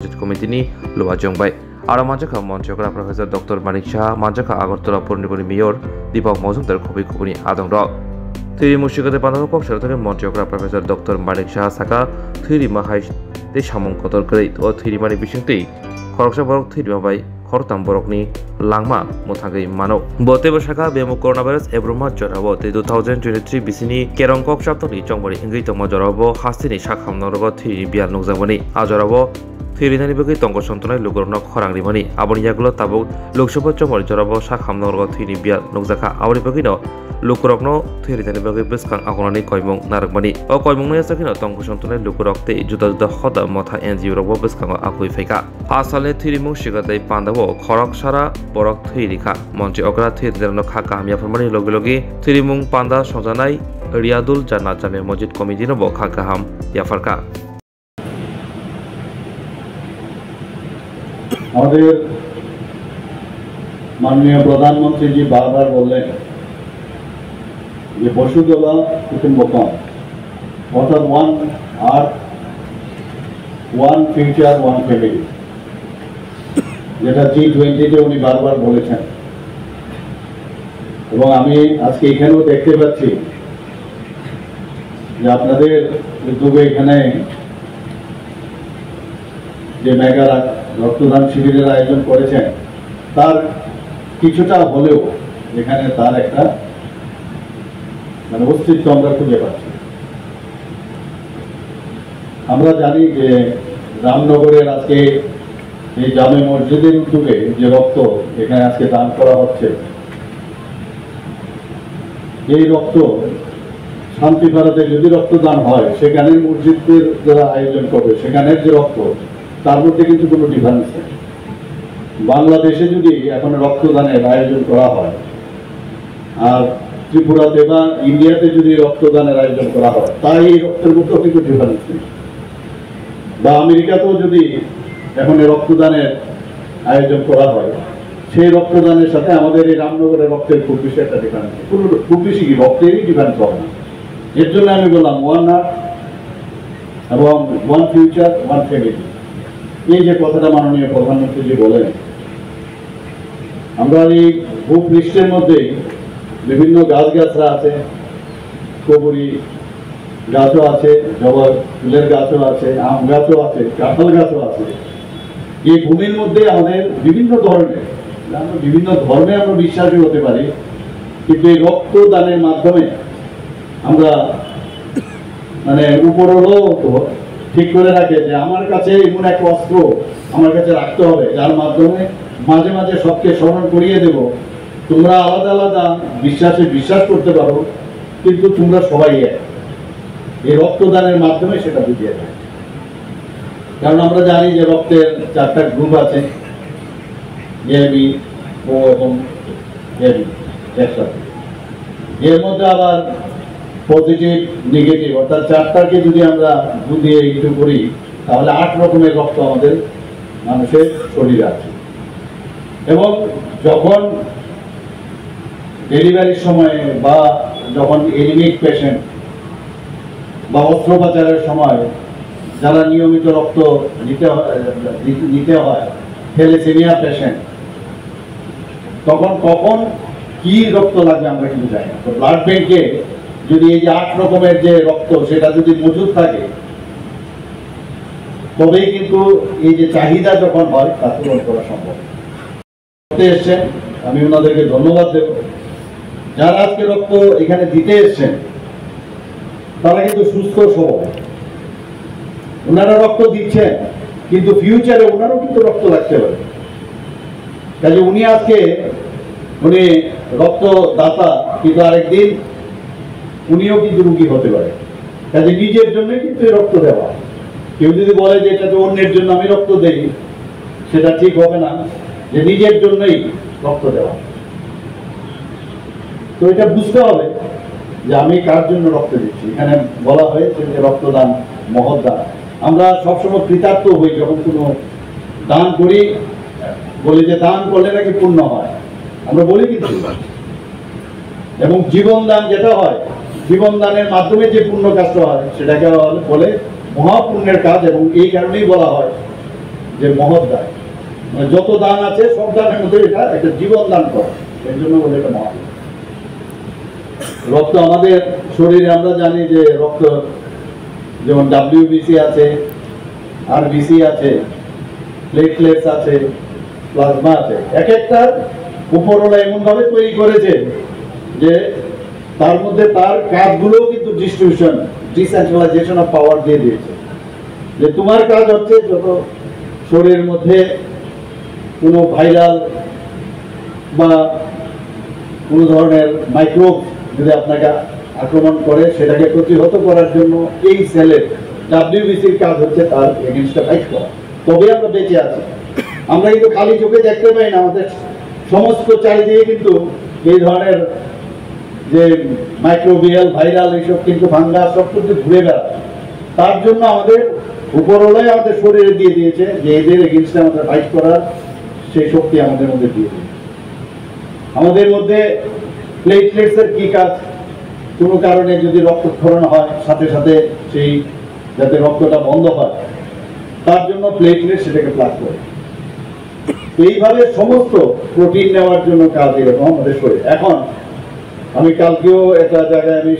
কমিটিनि लोवा जोंबाय आरो मानजाखा मन्त्रिग्रा प्रफेसर डॉक्टर मानिक साहा मानजाखा आगरतला पौरनिगमनि मेयर दीपक मजुमदार खुबै खुबैनि आदं दं थैरि मुसिगते बान्धाव कक्सर থেকে मन्त्रिग्रा प्रफेसर डॉक्टर मानिक साहा साका थैरि माहाय ते सामं कतर गै ओ थैरि मानि बिसिंतै खरकसा बरक थैरि माबाय खरताम बरकनि लांमा मोथागै मानो बते बसाका बेमु कोरोना भाइरास एब्रमा जराबो ते 2023 बिसिनि केरं कक सप्ताहनि चंबरि इंगै तम जराबो हास्तिनि साखामनरग थैरि बियाल नुजाबनि आजराबो थैरिनानि बगै तंग सन्तनाय लुगरनो खरांनि मनि आबनि यागलो ताबुक लोकसभा चंबरि जराबो साखामनरग थैरि बियाल नुजाखा आबनि बगैनो लुकुरकनो थैरिनानि बगै बिसखां आगनानि कयमं नारकमनि ओ कयमंनि यासखिनो तंग सन्तनाय लुकुरकते जुदा जुदा खदा मथा एनजिओ रबो बिसखां आकुइ फैका आसाले थैरिमुं सिगादै पान्दावो खरक सारा बरक थैरिखा मन्त्रि अग्रा थैरिनानो खाका हामिया फरमानि लगे लगे थैरिमुं पान्दा सजानाय रियादुल जान्नात जामे मस्जिद कमिटिनो बो खाका हाम याफारका আমাদের মাননীয় প্রধানমন্ত্রী জি বারবার বললেন যে বসুধরা কুটুম্বকম অর্থাৎ ওয়ান আর্থ ওয়ান ফিউচার ওয়ান ফ্যামিলি যেটা G20-তে উনি বারবার বলেছেন এবং আমি আজকে এখানেও দেখতে পাচ্ছি যে আপনাদের উদ্যোগে এখানে যে মেগা রক্তদান শিবিরের আয়োজন করেছেন তার কিছুটা হলেও এখানে তার একটা অস্তিত্ব আমরা খুঁজে পাচ্ছি। আমরা জানি যে রামনগরের আজকে এই জামে মসজিদের উদ্যোগে যে রক্ত এখানে আজকে দান করা হচ্ছে এই রক্ত শান্তি ভারতে যদি রক্তদান হয় সেখানের মসজিদের যারা আয়োজন করবে সেখানের যে রক্ত তার মধ্যে কিন্তু কোনো ডিফারেন্স নেই। বাংলাদেশে যদি এখন রক্তদানের আয়োজন করা হয় আর ত্রিপুরাতে বা ইন্ডিয়াতে যদি রক্তদানের আয়োজন করা হয় তাই এই রক্তের মধ্যেও কিন্তু ডিফারেন্স নেই। বা আমেরিকাতেও যদি এখন রক্তদানের আয়োজন করা হয় সেই রক্তদানের সাথে আমাদের এই রামনগরের রক্তের খুব বেশি একটা ডিফারেন্স নেই, খুব বেশি কি রক্তেরই ডিফারেন্স হবে না। এর জন্য আমি বললাম ওয়ান আর্থ এবং ওয়ান ফিউচার ওয়ান ফ্যামিলি এই যে কথাটা মাননীয় প্রধানমন্ত্রী বলেন আমরা এই ভূপৃষ্ঠের মধ্যে বিভিন্ন গাছগাছরা আছে, কবরি গাছও আছে, জবা ফুলের গাছও আছে, আম গাছও আছে, কাঁঠাল গাছও আছে। এই ভূমির মধ্যে আমাদের বিভিন্ন ধরনের বিভিন্ন ধর্মে আমরা বিশ্বাসী হতে পারি, কিন্তু এই রক্তদানের মাধ্যমে আমরা উপরও ঠিক করে রাখে যে আমার কাছে এমন এক অস্ত্র আমার কাছে রাখতে হবে যার মাধ্যমে মাঝে মাঝে সবকে স্মরণ করিয়ে দেব তোমরা আলাদা আলাদা বিশ্বাসে বিশ্বাস করতে পারো কিন্তু তোমরা সবাই এক। এই রক্তদানের মাধ্যমে সেটা বুঝিয়ে দেয়। কারণ আমরা জানি যে রক্তের 4টা গ্রুপ আছে, এবি, ও এবং এবি একসাথে। এর মধ্যে আবার পজিটিভ নেগেটিভ অর্থাৎ 4টাকে যদি আমরা বুঝিয়ে একটু করি তাহলে 8 রকমের রক্ত আমাদের মানুষের শরীরে আছে। এবং যখন ডেলিভারির সময় বা যখন এনিমিক পেশেন্ট বা অস্ত্রোপচারের সময় যারা নিয়মিত রক্ত নিতে হয় থ্যালাসেমিয়া পেশেন্ট তখন কখন কি রক্ত লাগবে আমরা কিন্তু জানি না। তো ব্লাড ব্যাংকে যদি এই যে 8 রকমের যে রক্ত সেটা যদি মজুদ থাকে তবেই কিন্তু এই যে চাহিদা যখন হয় তা পূরণ করা সম্ভব। এসছেন আমি ওনাদেরকে ধন্যবাদ দেব। যারা আজকে রক্ত এখানে দিতে এসছেন তারা কিন্তু সুস্থ সবল, ওনারা রক্ত দিচ্ছেন কিন্তু ফিউচারে ওনারও কিন্তু রক্ত লাগতে পারে। কাজে উনি আজকে উনি রক্তদাতা কিন্তু আরেকদিন উনিও কিন্তু রুগী হতে পারে। কাজে নিজের জন্য কিন্তু রক্ত দেওয়া, কেউ যদি বলে যে এটা তো অন্যের জন্য আমি রক্ত দেই সেটা ঠিক হবে না, যে নিজের জন্যই রক্ত দেওয়া। তো এটা বুঝতে হবে যে আমি কার জন্য রক্ত দিচ্ছি। এখানে বলা হয়েছে যে রক্তদান মহৎ দান। আমরা সবসময় কৃতার্থ হই যখন কোনো দান করি, বলি যে দান করলে নাকি পুণ্য হয়, আমরা বলি কিন্তু। এবং জীবন দান যেটা হয়, জীবন দানের মাধ্যমে যে পুণ্য কাজটা হয় সেটাকে বলে মহাপুণ্যের কাজ। এবং এই কারণেই বলা হয় যে মহৎ দান, মানে যত দান আছে সব দানের মধ্যে এটা একটা জীবন দান করা, এই জন্য বলে এটা মহৎ। রক্ত আমাদের শরীরে আমরা জানি যে রক্ত যেমন WBC আছে, RBC আছে, প্লেটলেটস আছে, প্লাজমা আছে। এক একটা উপরওয়ালা এমন ভাবে তৈরি করেছে যে তার মধ্যে তার কাজগুলোও কিন্তু ডিস্ট্রিবিউশন, ডিসেন্ট্রালাইজেশন অফ পাওয়ার দিয়ে দিয়েছে, যে তোমার কাজ হচ্ছে যত শরীরের মধ্যে কোনো ভাইরাল বা কোনো ধরনের মাইক্রোব যদি আপনাকে আক্রমণ করে সেটাকে প্রতিহত করার জন্য এই সেলের WBCর কাজ হচ্ছে তার এগেইনস্টে ফাইট করা। তবে আমরা বেঁচে আছি। আমরা কিন্তু খালি চোখে দেখতে পাই না, আমাদের সমস্ত চারিদিকে কিন্তু এই ধরনের যে মাইক্রোবিয়াল ভাইরাল এইসব কিন্তু ভাঙ্গাস সব কিন্তু ঘুরে বেড়ায়। তার জন্য আমাদের উপরওয়ালাই আমাদের শরীরে দিয়ে দিয়েছে যে এদের এগেইনস্টে আমাদের ফাইট করার সেই শক্তি আমাদের মধ্যে দিয়ে দিয়েছে। আমাদের মধ্যে প্লেটলেটসের কি কাজ, কোনো কারণে যদি রক্তক্ষরণ হয় সাথে সাথে সেই যাতে রক্তটা বন্ধ হয় তার জন্য প্লেটলেট সেটাকে প্লাগ করে। এইভাবে সমস্ত প্রোটিন নেওয়ার জন্য কাজ এরকম আমাদের শরীর। এখন আমি কালকেও একটা জায়গায় আমি